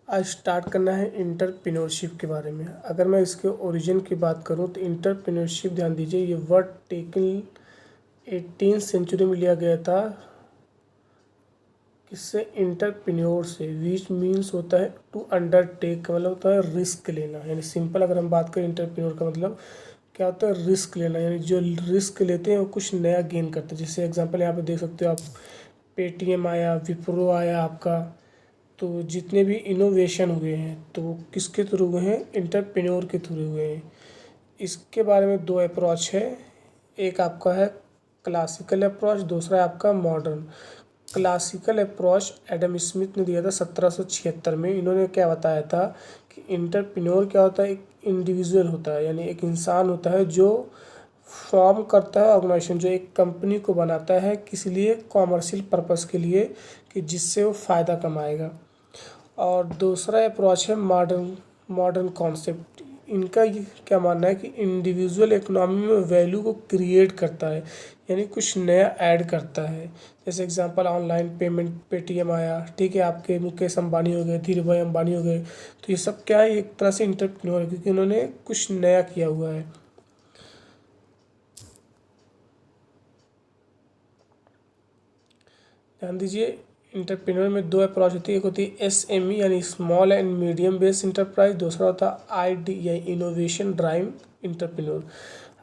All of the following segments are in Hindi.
आज स्टार्ट करना है इंटरप्रेन्योरशिप के बारे में। अगर मैं इसके ओरिजिन की बात करूं तो इंटरप्रेन्योरशिप, ध्यान दीजिए, ये वर्ड टेकन 18th सेंचुरी में लिया गया था। किससे? इंटरप्रेन्योर से। विच मीन्स होता है टू अंडरटेक का मतलब होता है रिस्क लेना। यानी सिंपल अगर हम बात करें इंटरप्रेन्योर का मतलब क्या होता है? रिस्क लेना। यानी जो रिस्क लेते हैं वो कुछ नया गेन करते हैं। जैसे एग्जांपल यहाँ पे देख सकते हो आप, पेटीएम आया, विप्रो आया आपका। तो जितने भी इनोवेशन हुए हैं तो वो किसके थ्रू हुए हैं? इंटरप्रेन्योर के थ्रू हुए हैं। इसके बारे में दो अप्रोच है। एक आपका है क्लासिकल अप्रोच, दूसरा है आपका modern. Classical approach Adam Smith ने दिया था 1776 में। इन्होंने क्या बताया था कि इंटरप्रेन्योर क्या होता है? एक इंडिविजुअल होता है, यानी एक इंसान होता है जो फॉर्म करता है ऑर्गेनाइजेशन, जो एक कंपनी को बनाता है किस लिए? कॉमर्शियल पर्पस के लिए, कि जिससे वो फ़ायदा कमाएगा। और दूसरा अप्रोच है मॉडर्न मॉडर्न कॉन्सेप्ट। इनका ये क्या मानना है कि इंडिविजुअल इकोनॉमी में वैल्यू को क्रिएट करता है, यानी कुछ नया ऐड करता है। जैसे एग्जांपल ऑनलाइन पेमेंट, पेटीएम आया, ठीक है, आपके मुकेश अंबानी हो गए, धीरू भाई अंबानी हो गए। तो ये सब क्या है? एक तरह से इंटरप्रेन्योर है, क्योंकि उन्होंने कुछ नया किया हुआ है। ध्यान दीजिए, इंटरप्रेन्योर में दो अप्रोच होती है। एक होती है एसएमई यानी small and medium based enterprise, दूसरा होता है आईडी या इनोवेशन ड्राइव इंटरप्रेन्योर।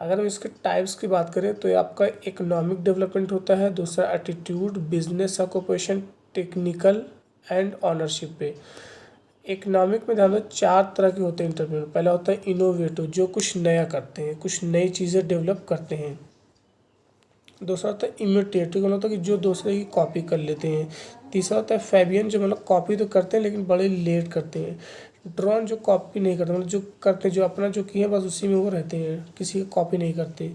अगर हम इसके टाइप्स की बात करें तो ये आपका इकोनॉमिक डेवलपमेंट होता है, दूसरा attitude, business occupation, technical and ownership पे। इकोनॉमिक में ध्यान दो, चार तरह के होते हैं इंटरप्रेन्योर। पहला होता है इनोवेटिव, जो कुछ नया करते हैं, कुछ नई चीज़ें डेवलप करते हैं। दूसरा होता है इमिटेटिव, मतलब होता है कि जो दूसरे की कॉपी कर लेते हैं। तीसरा होता है फैबियन, जो मतलब कॉपी तो करते हैं लेकिन बड़े लेट करते हैं। ड्रोन, जो कॉपी नहीं करते, मतलब जो करते हैं, जो अपना जो किए बस उसी में वो रहते हैं, किसी की कॉपी नहीं करते।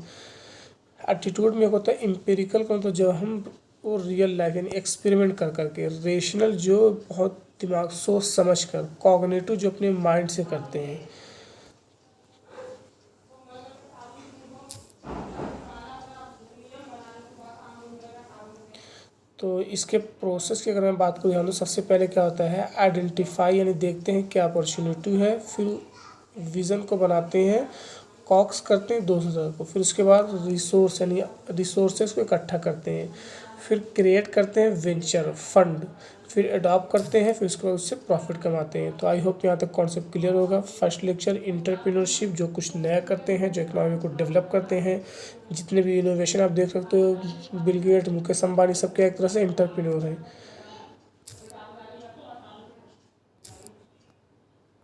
एटीट्यूड में एक होता है इम्पेरिकल का, मतलब जब हम वो रियल लाइफ यानी एक्सपेरिमेंट कर करके। रेशनल, जो बहुत दिमाग सोच समझ कर। कॉग्निटिव, जो अपने माइंड से करते हैं। तो इसके प्रोसेस की अगर मैं बात करूँ, ध्यान दो, सबसे पहले क्या होता है? आइडेंटिफाई, यानी देखते हैं क्या अपॉर्चुनिटी है, फिर विज़न को बनाते हैं, कॉक्स करते हैं दूसरे को, फिर उसके बाद रिसोर्स यानी रिसोर्सेज को इकट्ठा करते हैं, फिर क्रिएट करते हैं वेंचर फंड, फिर अडॉप्ट करते हैं, फिर उसके बाद उससे प्रॉफिट कमाते हैं। तो आई होप यहाँ तक कॉन्सेप्ट क्लियर होगा। फर्स्ट लेक्चर इंटरप्रेन्योरशिप, जो कुछ नया करते हैं, जो इकोनॉमी को डेवलप करते हैं। जितने भी इनोवेशन आप देख सकते हो, बिल गेट, मुकेश अंबानी, सब क्या एक तरह से इंटरप्रेन्योर हैं।